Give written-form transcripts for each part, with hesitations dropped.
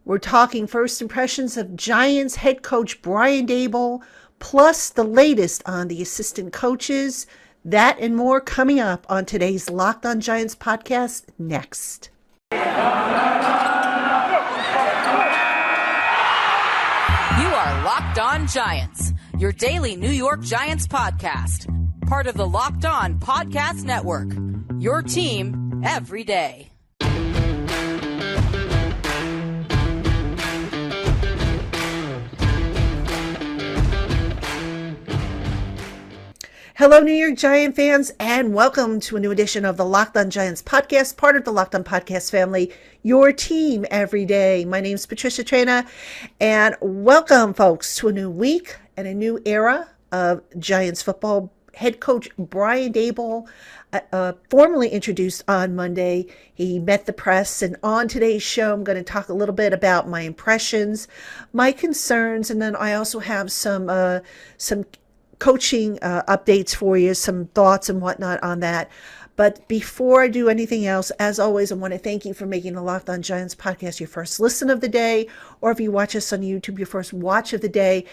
We're talking first impressions of Giants head coach Brian Daboll, plus the latest on the assistant coaches. That and more coming up on today's Locked On Giants podcast next. You are Locked On Giants, your daily New York Giants podcast. Part of the Locked On Podcast Network, your team every day. Hello, New York Giant fans, and welcome to a new edition of the Locked On Giants podcast, part of the Locked On Podcast family, your team every day. My name is Patricia Traina, and welcome, folks, to a new week and a new era of Giants football. Head coach Brian Daboll, formally introduced on Monday. He met the press, and on today's show, I'm going to talk a little bit about my impressions, my concerns, and then I also have some coaching updates for you, some thoughts and whatnot on that. But before I do anything else, as always, I want to thank you for making the Locked On Giants podcast your first listen of the day, or if you watch us on YouTube, your first watch of the day.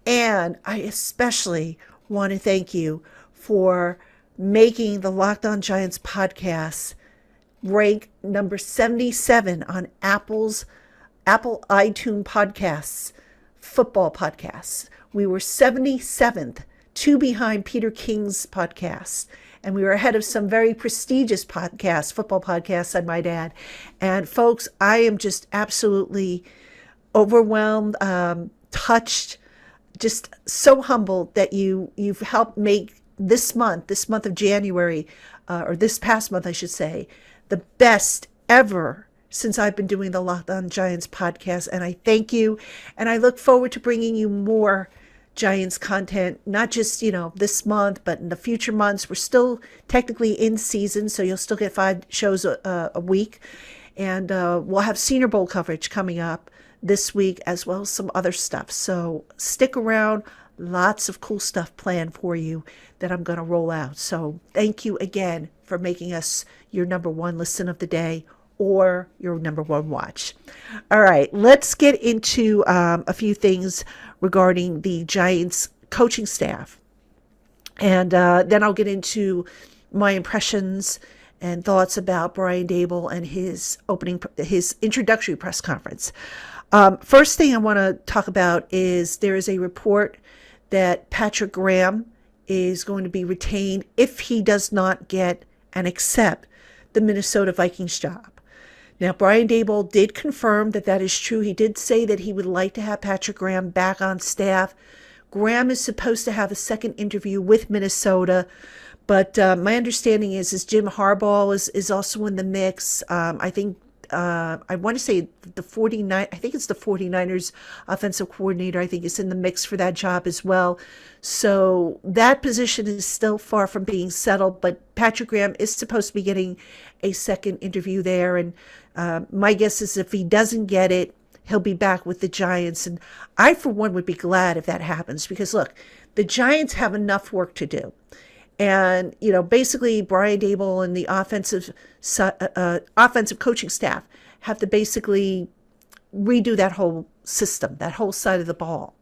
And I especially want to thank you for making the Locked On Giants podcast rank number 77 on Apple iTunes podcasts, football podcasts. We were 77th, two behind Peter King's podcast. And we were ahead of some very prestigious podcasts, football podcasts, I might add. And folks, I am just absolutely overwhelmed, touched, just so humbled that you've helped make this month of January, or this past month, I should say, the best ever since I've been doing the Locked On Giants podcast. And I thank you. And I look forward to bringing you more Giants content, not just, this month, but in the future months. We're still technically in season, so you'll still get 5 shows a week. And we'll have Senior Bowl coverage coming up this week, as well as some other stuff. So stick around. Lots of cool stuff planned for you that I'm going to roll out. So thank you again for making us your number one listen of the day, or your number one watch. All right, let's get into a few things regarding the Giants coaching staff. And then I'll get into my impressions and thoughts about Brian Daboll and his introductory press conference. First thing I want to talk about is there is a report that Patrick Graham is going to be retained if he does not get and accept the Minnesota Vikings job. Now, Brian Daboll did confirm that is true. He did say that he would like to have Patrick Graham back on staff. Graham is supposed to have a second interview with Minnesota, but my understanding is Jim Harbaugh is also in the mix. I think I want to say the 49ers offensive coordinator, I think, is in the mix for that job as well. So that position is still far from being settled, but Patrick Graham is supposed to be getting a second interview there. And my guess is if he doesn't get it, he'll be back with the Giants. And I, for one, would be glad if that happens, because look, the Giants have enough work to do. And, basically Brian Daboll and the offensive coaching staff have to basically redo that whole system, that whole side of the ball.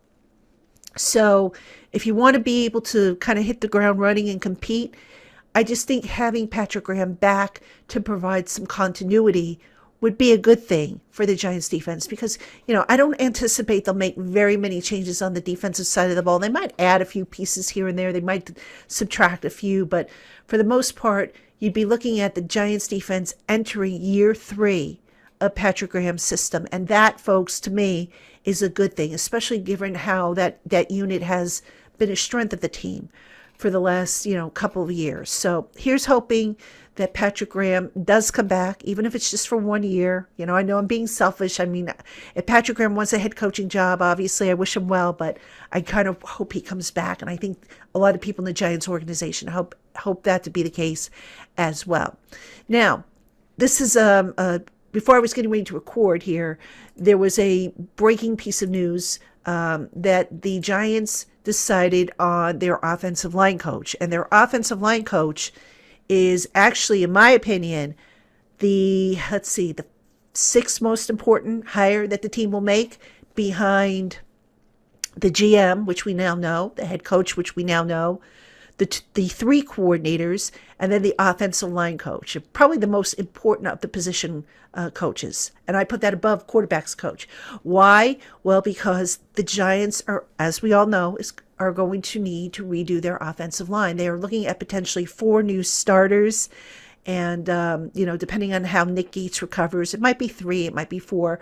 So if you want to be able to kind of hit the ground running and compete, I just think having Patrick Graham back to provide some continuity would be a good thing for the Giants defense, because, I don't anticipate they'll make very many changes on the defensive side of the ball. They might add a few pieces here and there. They might subtract a few, but for the most part, you'd be looking at the Giants defense entering year 3 of Patrick Graham's system. And that, folks, to me, is a good thing, especially given how that unit has been a strength of the team for the last, couple of years. So here's hoping that Patrick Graham does come back, even if it's just for 1 year. I know I'm being selfish. I mean, if Patrick Graham wants a head coaching job, obviously I wish him well, but I kind of hope he comes back. And I think a lot of people in the Giants organization hope that to be the case as well. Now, this is before I was getting ready to record here, there was a breaking piece of news that the Giants decided on their offensive line coach. And their offensive line coach is actually, in my opinion, the sixth most important hire that the team will make, behind the GM, which we now know, the head coach, which we now know, the three coordinators, and then the offensive line coach, probably the most important of the position coaches. And I put that above quarterback's coach. Why? Well, because the Giants are, as we all know, are going to need to redo their offensive line. They are looking at potentially 4 new starters. And, depending on how Nick Gates recovers, it might be 3, it might be 4.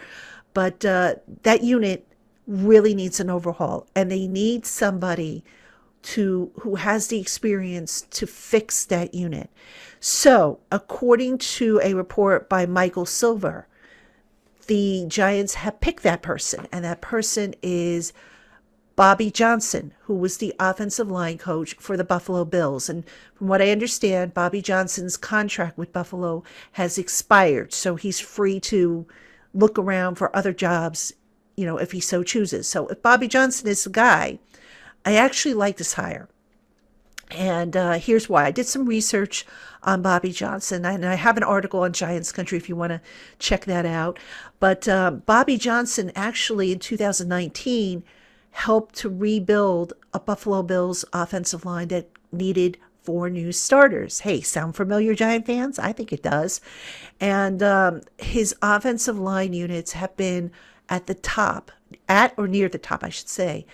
But that unit really needs an overhaul. And they need somebody who has the experience to fix that unit. So, according to a report by Michael Silver, the Giants have picked that person, and that person is Bobby Johnson, who was the offensive line coach for the Buffalo Bills. And from what I understand, Bobby Johnson's contract with Buffalo has expired, so he's free to look around for other jobs, if he so chooses. So if Bobby Johnson is the guy, I actually like this hire. And here's why. I did some research on Bobby Johnson, and I have an article on Giants Country if you want to check that out. But Bobby Johnson actually in 2019 helped to rebuild a Buffalo Bills offensive line that needed 4 new starters. Hey, sound familiar, Giant fans? I think it does. And his offensive line units have been at the top, at or near the top, I should say,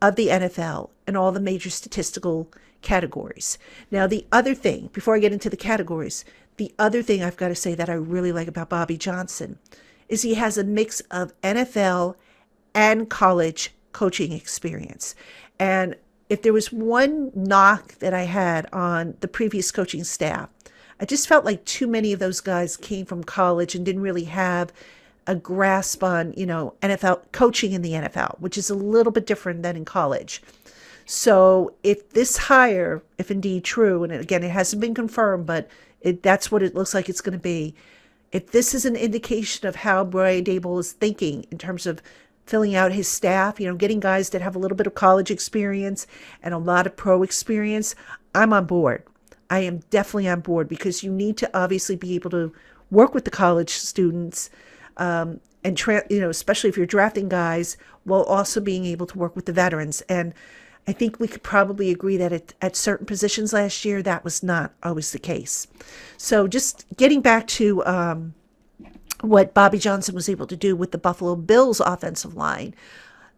of the NFL and all the major statistical categories. Now, the other thing, before I get into the categories, the other thing I've got to say that I really like about Bobby Johnson is he has a mix of NFL and college coaching experience. And if there was one knock that I had on the previous coaching staff, I just felt like too many of those guys came from college and didn't really have a grasp on, NFL coaching in the NFL, which is a little bit different than in college. So if this hire, if indeed true, and again, it hasn't been confirmed, but that's what it looks like it's going to be. If this is an indication of how Brian Daboll is thinking in terms of filling out his staff, getting guys that have a little bit of college experience and a lot of pro experience, I'm on board. I am definitely on board, because you need to obviously be able to work with the college students, and especially if you're drafting guys, while also being able to work with the veterans. And I think we could probably agree that at certain positions last year, that was not always the case. So just getting back to what Bobby Johnson was able to do with the Buffalo Bills offensive line,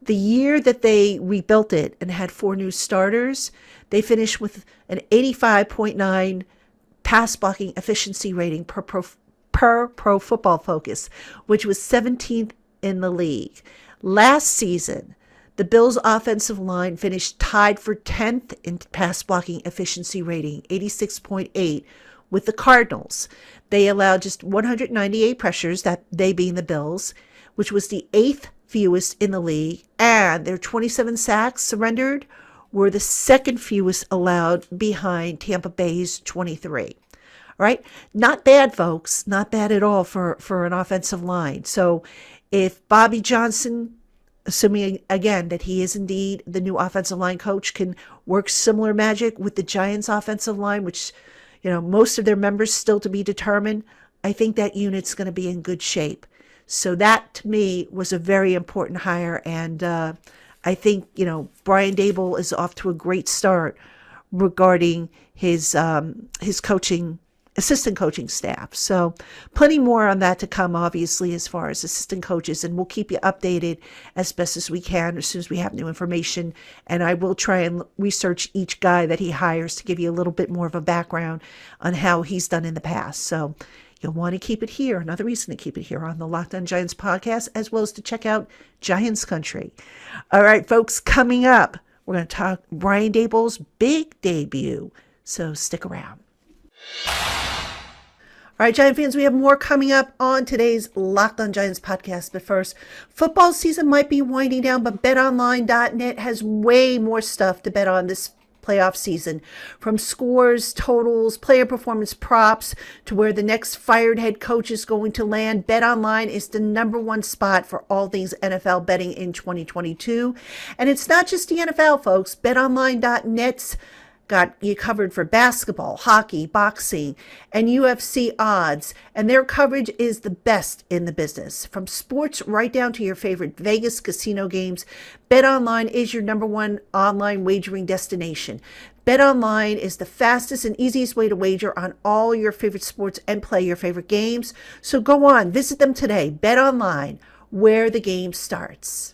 the year that they rebuilt it and had 4 new starters, they finished with an 85.9 pass blocking efficiency rating per Pro Football Focus, which was 17th in the league. Last season, the Bills' offensive line finished tied for 10th in pass blocking efficiency rating, 86.8, with the Cardinals. They allowed just 198 pressures, that they being the Bills, which was the 8th fewest in the league, and their 27 sacks surrendered were the 2nd fewest allowed, behind Tampa Bay's 23. Right? Not bad, folks. Not bad at all for an offensive line. So if Bobby Johnson, assuming again that he is indeed the new offensive line coach, can work similar magic with the Giants offensive line, which, most of their members still to be determined, I think that unit's going to be in good shape. So that to me was a very important hire. And I think, Brian Daboll is off to a great start regarding his assistant coaching staff. So plenty more on that to come, obviously, as far as assistant coaches, and we'll keep you updated as best as we can as soon as we have new information. And I will try and research each guy that he hires to give you a little bit more of a background on how he's done in the past. So you'll want to keep it here. Another reason to keep it here on the Locked On Giants podcast, as well as to check out Giants Country. All right, folks, coming up, we're going to talk Brian Daboll's big debut. So stick around. All right, Giant fans, we have more coming up on today's Locked On Giants podcast. But first, football season might be winding down, but BetOnline.net has way more stuff to bet on this playoff season. From scores, totals, player performance props, to where the next fired head coach is going to land, BetOnline is the #1 spot for all things NFL betting in 2022. And it's not just the NFL, folks. BetOnline.net's got you covered for basketball, hockey, boxing, and UFC odds, and their coverage is the best in the business. From sports right down to your favorite Vegas casino games, BetOnline is your number one online wagering destination. BetOnline is the fastest and easiest way to wager on all your favorite sports and play your favorite games. So go on, visit them today. BetOnline, where the game starts.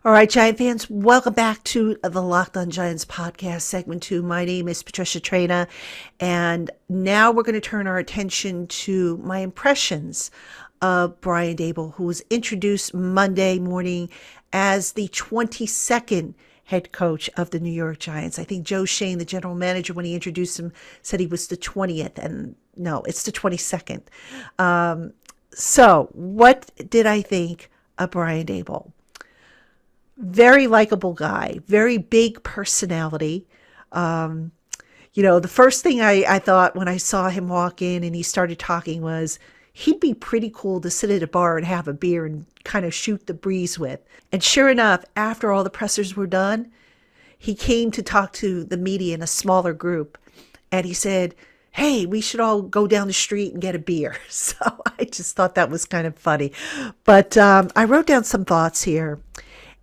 All right, Giant fans, welcome back to the Locked On Giants podcast, segment 2. My name is Patricia Traina, and now we're going to turn our attention to my impressions of Brian Daboll, who was introduced Monday morning as the 22nd head coach of the New York Giants. I think Joe Shane, the general manager, when he introduced him, said he was the 20th, and no, it's the 22nd. So what did I think of Brian Daboll? Very likable guy, very big personality. The first thing I thought when I saw him walk in and he started talking was he'd be pretty cool to sit at a bar and have a beer and kind of shoot the breeze with. And sure enough, after all the pressers were done, he came to talk to the media in a smaller group. And he said, hey, we should all go down the street and get a beer. So I just thought that was kind of funny. But I wrote down some thoughts here.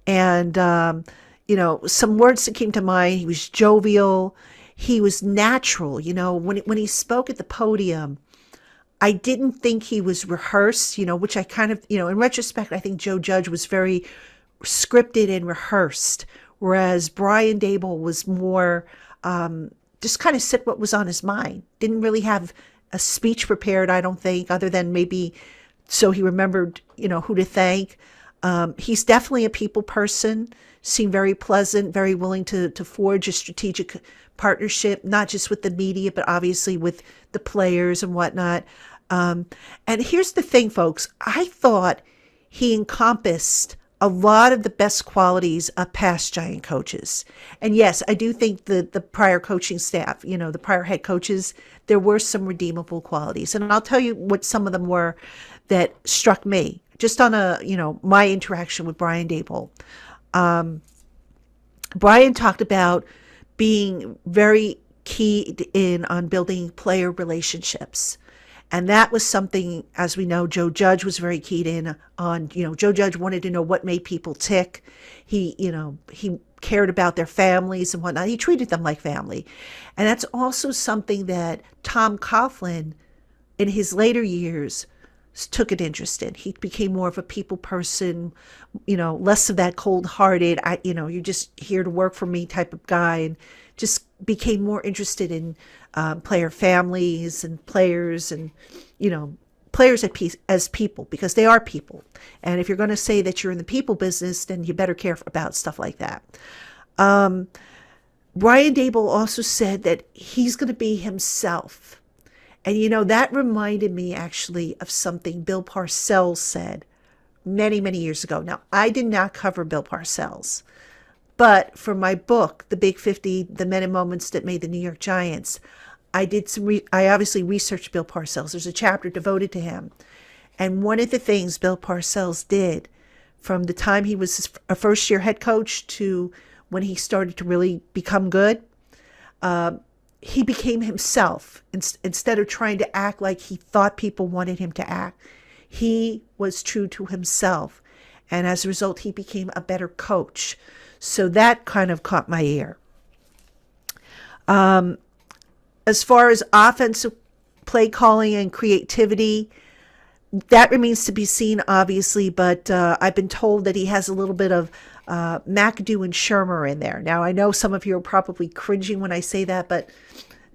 And, some words that came to mind. He was jovial. He was natural. When he spoke at the podium, I didn't think he was rehearsed, which I kind of, in retrospect, I think Joe Judge was very scripted and rehearsed, whereas Brian Daboll was more just kind of said what was on his mind. Didn't really have a speech prepared, I don't think, other than maybe so he remembered, who to thank. He's definitely a people person, seemed very pleasant, very willing to forge a strategic partnership, not just with the media, but obviously with the players and whatnot. And here's the thing, folks. I thought he encompassed a lot of the best qualities of past Giant coaches. And yes, I do think the prior coaching staff, the prior head coaches, there were some redeemable qualities. And I'll tell you what some of them were that struck me just on my interaction with Brian Daboll. Brian talked about being very keyed in on building player relationships. And that was something, as we know, Joe Judge was very keyed in on. Joe Judge wanted to know what made people tick. He cared about their families and whatnot. He treated them like family. And that's also something that Tom Coughlin, in his later years, took an interest in. He became more of a people person, less of that cold-hearted, you're just here to work for me type of guy, and just became more interested in player families and players and, players as people, because they are people. And if you're going to say that you're in the people business, then you better care about stuff like that. Brian Daboll also said that he's going to be himself. And, that reminded me actually of something Bill Parcells said many, many years ago. Now, I did not cover Bill Parcells, but for my book, The Big 50, The Men and Moments That Made the New York Giants, I obviously researched Bill Parcells. There's a chapter devoted to him. And one of the things Bill Parcells did from the time he was a first-year head coach to when he started to really become good, he became himself. Instead of trying to act like he thought people wanted him to act, he was true to himself. And as a result, he became a better coach. So that kind of caught my ear. As far as offensive play calling and creativity, that remains to be seen, obviously, but I've been told that he has a little bit of McAdoo and Shermer in there. Now, I know some of you are probably cringing when I say that, but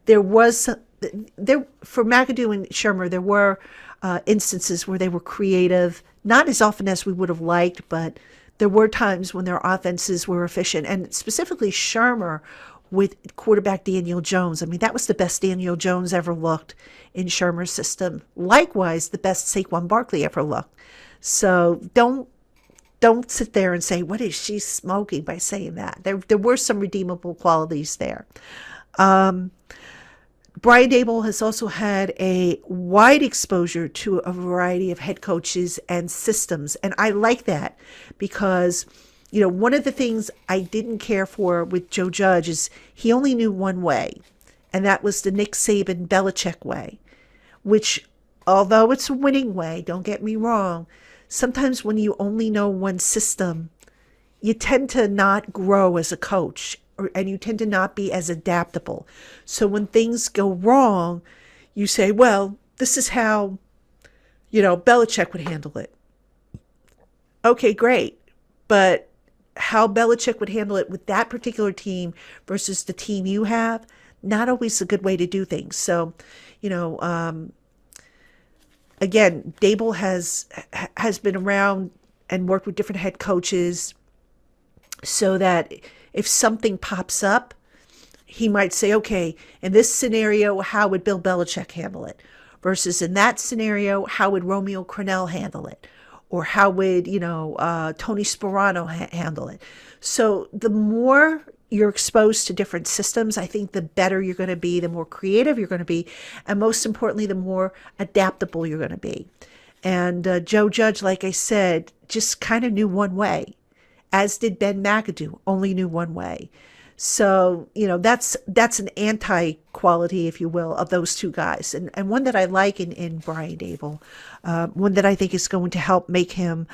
for McAdoo and Shermer, there were instances where they were creative, not as often as we would have liked, but there were times when their offenses were efficient, and specifically Shermer with quarterback Daniel Jones. I mean, that was the best Daniel Jones ever looked in Shermer's system. Likewise, the best Saquon Barkley ever looked. So don't sit there and say, what is she smoking by saying that? There were some redeemable qualities there. Brian Daboll has also had a wide exposure to a variety of head coaches and systems. And I like that because one of the things I didn't care for with Joe Judge is he only knew one way, and that was the Nick Saban Belichick way, which, although it's a winning way, don't get me wrong, sometimes when you only know one system, you tend to not grow as a coach, and you tend to not be as adaptable. So when things go wrong, you say, well, this is how, Belichick would handle it. Okay, great. But how Belichick would handle it with that particular team versus the team you have, not always a good way to do things. So, again, Daboll has been around and worked with different head coaches so that if something pops up, he might say, okay, in this scenario, how would Bill Belichick handle it? Versus in that scenario, how would Romeo Crennel handle it? Or how would, Tony Sparano handle it? So the more you're exposed to different systems, I think the better you're going to be, the more creative you're going to be, and most importantly, the more adaptable you're going to be. And Joe Judge, like I said, just kind of knew one way, as did Ben McAdoo, only knew one way. So, that's an anti-quality, if you will, of those two guys. And one that I like in Brian Daboll, one that I think is going to help make him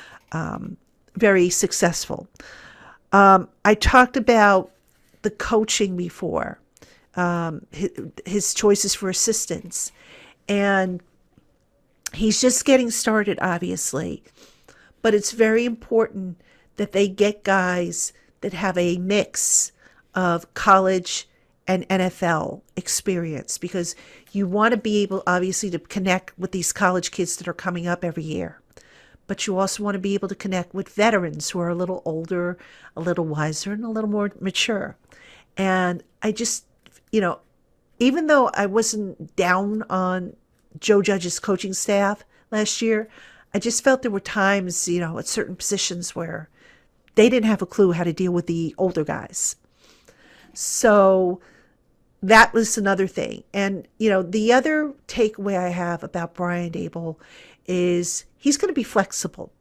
very successful. I talked about the coaching before, his choices for assistants. And he's just getting started, obviously. But it's very important that they get guys that have a mix of college and NFL experience, because you want to be able, obviously, to connect with these college kids that are coming up every year. But you also want to be able to connect with veterans who are a little older, a little wiser, and a little more mature. And I just, even though I wasn't down on Joe Judge's coaching staff last year, I just felt there were times, at certain positions where they didn't have a clue how to deal with the older guys. So that was another thing. And, the other takeaway I have about Brian Daboll is he's going to be flexible.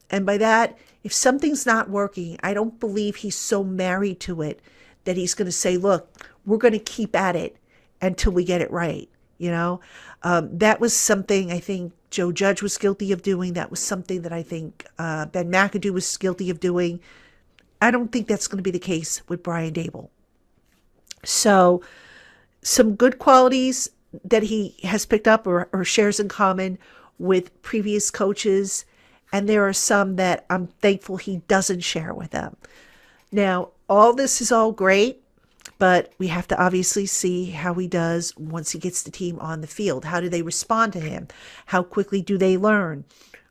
And by that, if something's not working, I don't believe he's so married to it that he's going to say, look, we're going to keep at it until we get it right. That was something I think Joe Judge was guilty of doing. That was something that I think Ben McAdoo was guilty of doing. I don't think that's going to be the case with Brian Daboll. So some good qualities that he has picked up or shares in common with previous coaches. And there are some that I'm thankful he doesn't share with them. Now, all this is all great, but we have to obviously see how he does once he gets the team on the field. How do they respond to him? How quickly do they learn?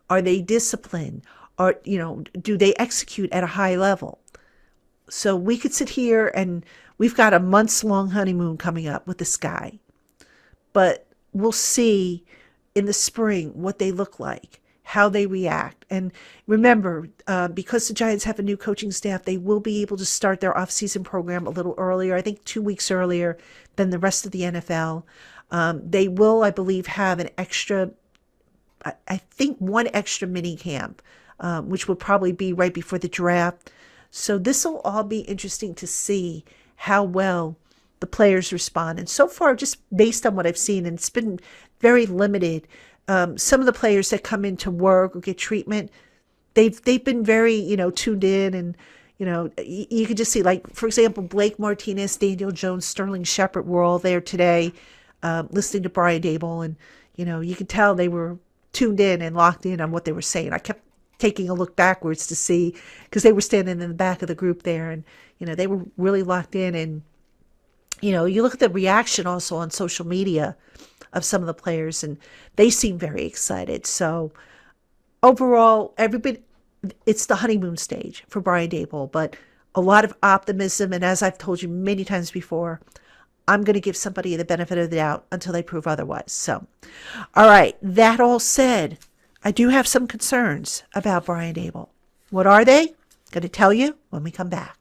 Are they disciplined? Or, do they execute at a high level? So we could sit here and we've got a months-long honeymoon coming up with this guy. But we'll see in the spring what they look like, how they react. And remember, because the Giants have a new coaching staff, they will be able to start their off-season program a little earlier, I think 2 weeks earlier than the rest of the NFL. They will, I believe, have an extra, I think one extra mini camp, which would probably be right before the draft. So this will all be interesting to see how well the players respond. And so far, just based on what I've seen, and it's been very limited, some of the players that come into work or get treatment, they've been very, tuned in. And, you could just see, like, for example, Blake Martinez, Daniel Jones, Sterling Shepard were all there today listening to Brian Daboll. And, you could tell they were tuned in and locked in on what they were saying. I kept taking a look backwards to see, because they were standing in the back of the group there, and they were really locked in. And you look at the reaction also on social media of some of the players, and they seem very excited. So overall, everybody, it's the honeymoon stage for Brian Daboll, but a lot of optimism. And as I've told you many times before, I'm going to give somebody the benefit of the doubt until they prove otherwise. So, all right, that all said, I do have some concerns about Brian Daboll. What are they? Going to tell you when we come back.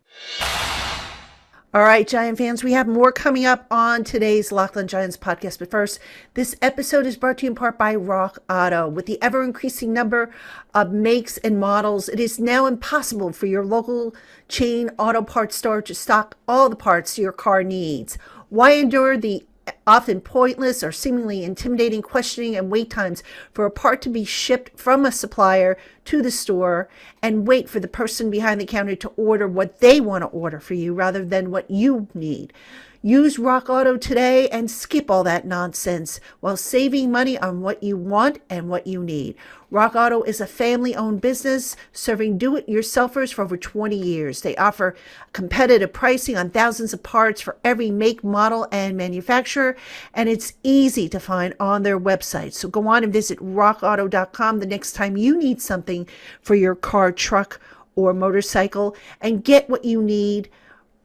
All right, Giant fans, we have more coming up on today's Locked on Giants podcast. But first, this episode is brought to you in part by RockAuto. With the ever-increasing number of makes and models, it is now impossible for your local chain auto parts store to stock all the parts your car needs. Why endure the often pointless or seemingly intimidating questioning and wait times for a part to be shipped from a supplier to the store and wait for the person behind the counter to order what they want to order for you rather than what you need? Use RockAuto today and skip all that nonsense while saving money on what you want and what you need. RockAuto is a family-owned business serving do-it-yourselfers for over 20 years. They offer competitive pricing on thousands of parts for every make, model, and manufacturer, and it's easy to find on their website. So go on and visit rockauto.com the next time you need something for your car, truck, or motorcycle, and get what you need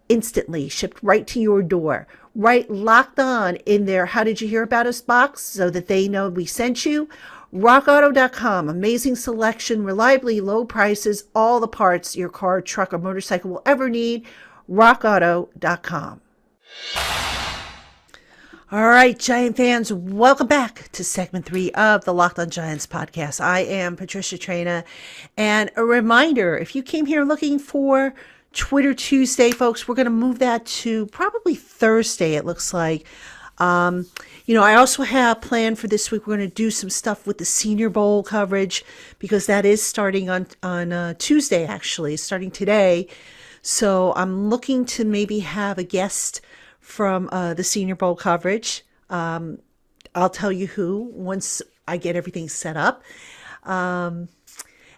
instantly, shipped right to your door. Write Locked On in their How Did You Hear About Us box so that they know we sent you. RockAuto.com, amazing selection, reliably low prices, all the parts your car, truck, or motorcycle will ever need. RockAuto.com. All right, Giant fans, welcome back to segment 3 of the Locked on Giants podcast. I am Patricia Traina, and a reminder, if you came here looking for Twitter Tuesday, folks, we're going to move that to probably Thursday, it looks like. I also have planned for this week, we're going to do some stuff with the Senior Bowl coverage because that is starting on Tuesday, actually, starting today. So I'm looking to maybe have a guest from the Senior Bowl coverage. I'll tell you who once I get everything set up.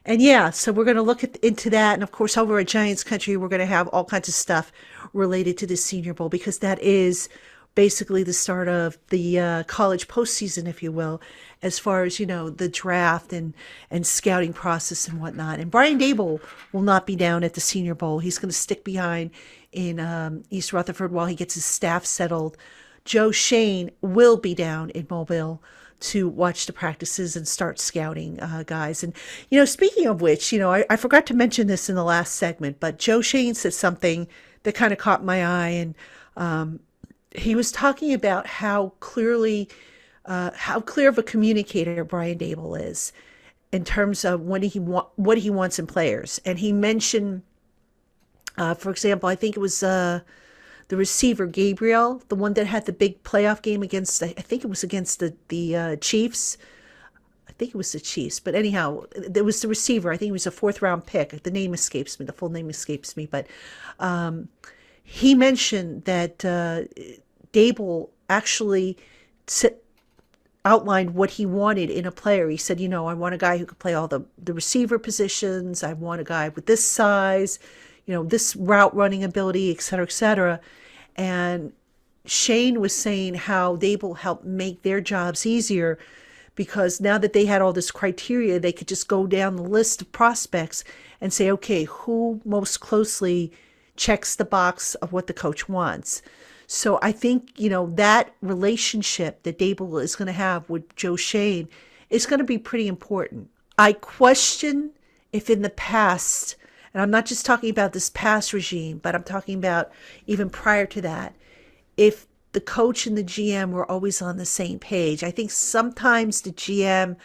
And yeah, so we're going to look into that. And of course, over at Giants Country, we're going to have all kinds of stuff related to the Senior Bowl because that is basically the start of the college postseason, if you will, as far as, the draft and scouting process and whatnot. And Brian Daboll will not be down at the Senior Bowl. He's going to stick behind in East Rutherford while he gets his staff settled. Joe Shane will be down in Mobile to watch the practices and start scouting guys. And, speaking of which, I forgot to mention this in the last segment, but Joe Shane said something that kind of caught my eye. And he was talking about how clear of a communicator Brian Daboll is in terms of what he wants in players. And he mentioned, for example, I think it was the receiver, Gabriel, the one that had the big playoff game against, I think it was against the Chiefs. I think it was the Chiefs. But anyhow, there was the receiver. I think it was a 4th-round pick. The name escapes me. The full name escapes me. But he mentioned that Daboll actually outlined what he wanted in a player. He said, I want a guy who could play all the receiver positions. I want a guy with this size, this route running ability, et cetera, et cetera. And Shane was saying how Daboll helped make their jobs easier because now that they had all this criteria, they could just go down the list of prospects and say, okay, who most closely checks the box of what the coach wants. So I think, that relationship that Daboll is going to have with Joe Shane is going to be pretty important. I question if in the past, and I'm not just talking about this past regime, but I'm talking about even prior to that, if the coach and the GM were always on the same page. I think sometimes the GM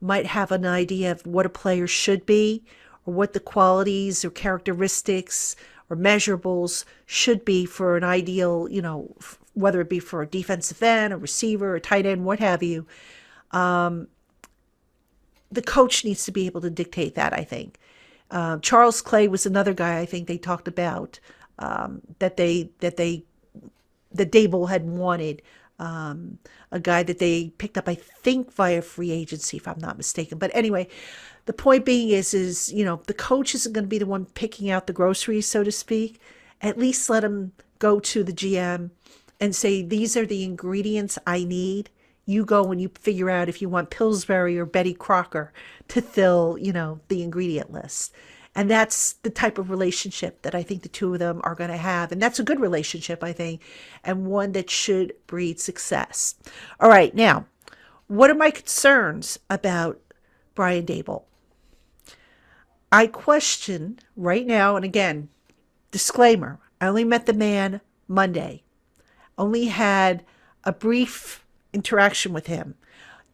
might have an idea of what a player should be or what the qualities or characteristics or measurables should be for an ideal, whether it be for a defensive end, a receiver, a tight end, what have you. The coach needs to be able to dictate that, I think. Charles Clay was another guy I think they talked about that Daboll had wanted, a guy that they picked up, I think, via free agency, if I'm not mistaken. But anyway, the point being is the coach isn't going to be the one picking out the groceries, so to speak. At least let him go to the GM and say, these are the ingredients I need. You go and you figure out if you want Pillsbury or Betty Crocker to fill, the ingredient list. And that's the type of relationship that I think the two of them are going to have. And that's a good relationship, I think, and one that should breed success. All right, now, what are my concerns about Brian Daboll? I question right now, and again, disclaimer, I only met the man Monday. Only had a brief interaction with him.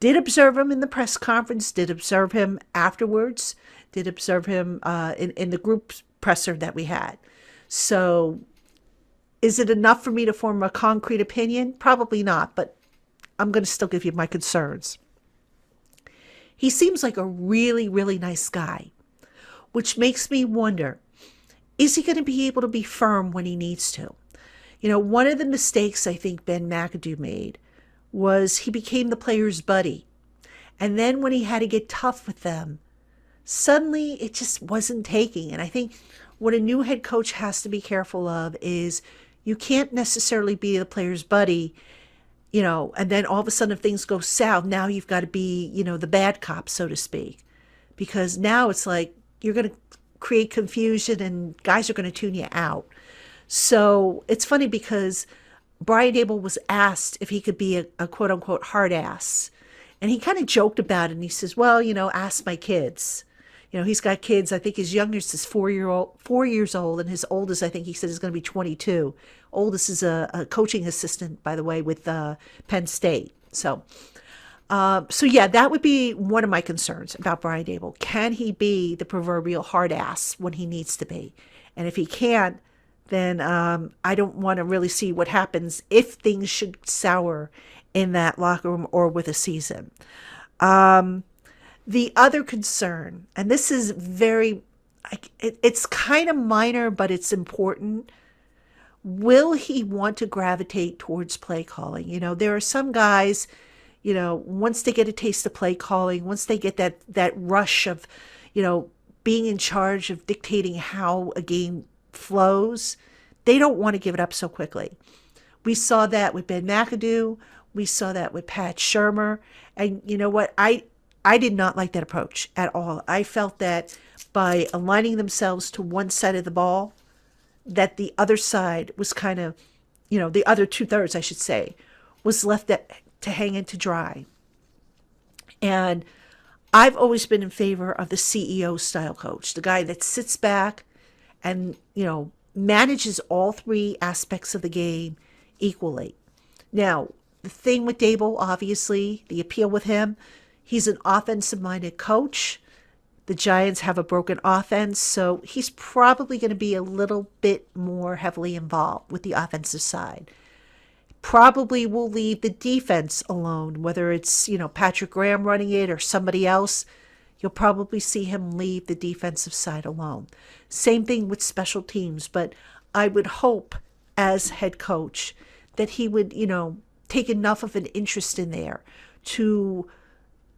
Did observe him in the press conference, did observe him afterwards, did observe him in the group presser that we had. So is it enough for me to form a concrete opinion? Probably not, but I'm going to still give you my concerns. He seems like a really, really nice guy, which makes me wonder, is he going to be able to be firm when he needs to? You know, one of the mistakes I think Ben McAdoo made was he became the player's buddy. And then when he had to get tough with them, suddenly it just wasn't taking. And I think what a new head coach has to be careful of is you can't necessarily be the player's buddy, you know, and then all of a sudden if things go south, now you've got to be, you know, the bad cop, so to speak. Because now it's like you're going to create confusion and guys are going to tune you out. So it's funny because Brian Daboll was asked if he could be a quote unquote hard ass. And he kind of joked about it. And he says, well, you know, ask my kids. You know, he's got kids. I think his youngest is 4 years old. And his oldest, I think he said, is going to be 22. Oldest is a coaching assistant, by the way, with Penn State. So yeah, that would be one of my concerns about Brian Daboll. Can he be the proverbial hard ass when he needs to be? And if he can't, then I don't want to really see what happens if things should sour in that locker room or with a season. The other concern, and this is it's kind of minor, but it's important. Will he want to gravitate towards play calling? You know, there are some guys, you know, once they get a taste of play calling, once they get that rush of, you know, being in charge of dictating how a game flows, they don't want to give it up so quickly. We saw that with Ben McAdoo. We saw that with Pat Shurmur. And you know what? I did not like that approach at all. I felt that by aligning themselves to one side of the ball, that the other side was kind of, you know, the other 2/3, I should say, was left to hang into dry. And I've always been in favor of the CEO style coach, the guy that sits back and, you know, manages all three aspects of the game equally. Now, the thing with Daboll, obviously, the appeal with him, he's an offensive-minded coach. The Giants have a broken offense, so he's probably going to be a little bit more heavily involved with the offensive side. Probably will leave the defense alone, whether it's, you know, Patrick Graham running it or somebody else. You'll probably see him leave the defensive side alone. Same thing with special teams, but I would hope as head coach that he would, you know, take enough of an interest in there to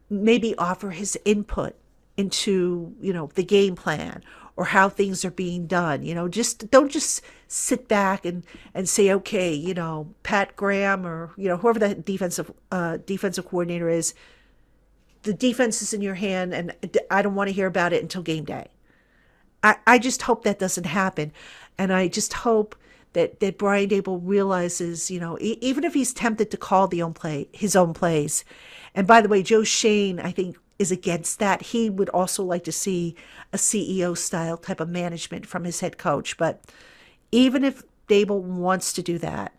maybe offer his input into, you know, the game plan or how things are being done. You know, just don't just sit back and say, okay, you know, Pat Graham or, you know, whoever the defensive coordinator is, the defense is in your hand and I don't want to hear about it until game day. I just hope that doesn't happen. And I just hope that Brian Daboll realizes, you know, even if he's tempted to call his own plays. And by the way, Joe Shane, I think, is against that. He would also like to see a CEO style type of management from his head coach. But even if Daboll wants to do that,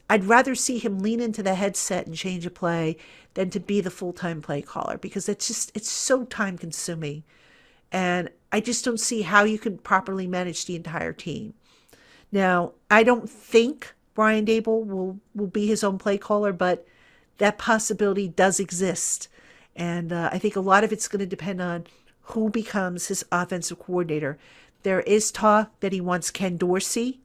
I'd rather see him lean into the headset and change a play than to be the full-time play caller, because it's so time consuming. And I just don't see how you can properly manage the entire team. Now, I don't think Brian Daboll will be his own play caller, but that possibility does exist. And I think a lot of it's going to depend on who becomes his offensive coordinator. There is talk that he wants Ken Dorsey,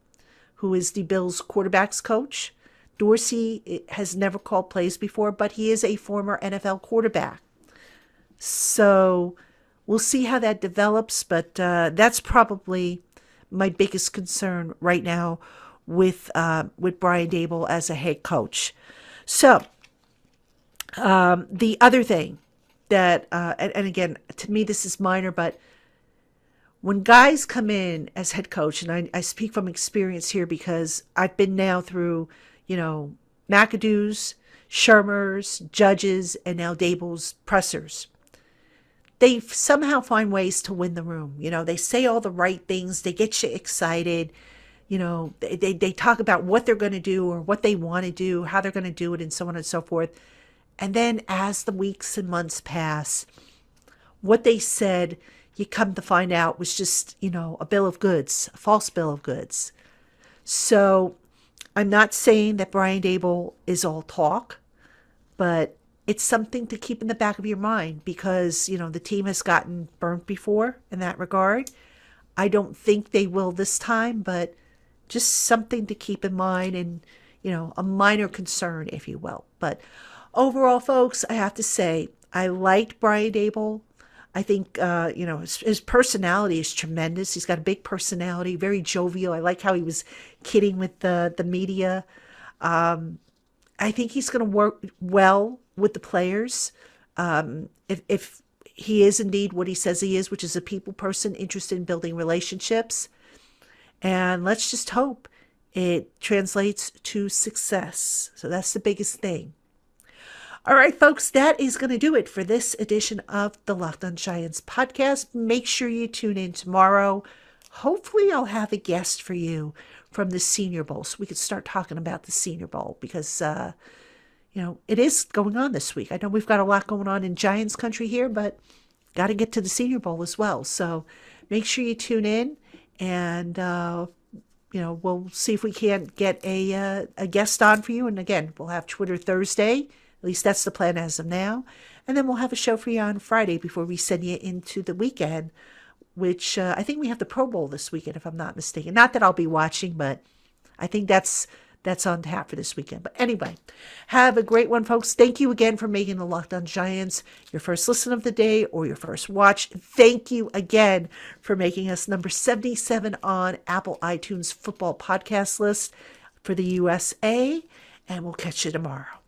who is the Bills quarterbacks coach. Dorsey has never called plays before, but he is a former NFL quarterback. So we'll see how that develops, but that's probably my biggest concern right now with Brian Daboll as a head coach. So the other thing that, and again, to me this is minor, but when guys come in as head coach, and I speak from experience here because I've been now through, you know, McAdoo's, Shurmur's, Judge's, and now Daboll's pressers. They somehow find ways to win the room. You know, they say all the right things. They get you excited. They talk about what they're going to do or what they want to do, how they're going to do it, and so on and so forth. And then as the weeks and months pass, what they said, you come to find out, was just, a bill of goods, a false bill of goods. So I'm not saying that Brian Daboll is all talk, but it's something to keep in the back of your mind because, the team has gotten burnt before in that regard. I don't think they will this time, but just something to keep in mind and, a minor concern, if you will. But overall, folks, I have to say, I liked Brian Daboll. I think, his personality is tremendous. He's got a big personality, very jovial. I like how he was kidding with the media. I think he's going to work well with the players. If he is indeed what he says he is, which is a people person interested in building relationships. And let's just hope it translates to success. So that's the biggest thing. All right, folks, that is going to do it for this edition of the Locked On Giants podcast. Make sure you tune in tomorrow. Hopefully I'll have a guest for you from the Senior Bowl so we can start talking about the Senior Bowl because, it is going on this week. I know we've got a lot going on in Giants country here, but got to get to the Senior Bowl as well. So make sure you tune in and, we'll see if we can't get a guest on for you. And again, we'll have Twitter Thursday. At least that's the plan as of now. And then we'll have a show for you on Friday before we send you into the weekend, which I think we have the Pro Bowl this weekend, if I'm not mistaken. Not that I'll be watching, but I think that's on tap for this weekend. But anyway, have a great one, folks. Thank you again for making the Locked On Giants your first listen of the day or your first watch. Thank you again for making us number 77 on Apple iTunes football podcast list for the USA. And we'll catch you tomorrow.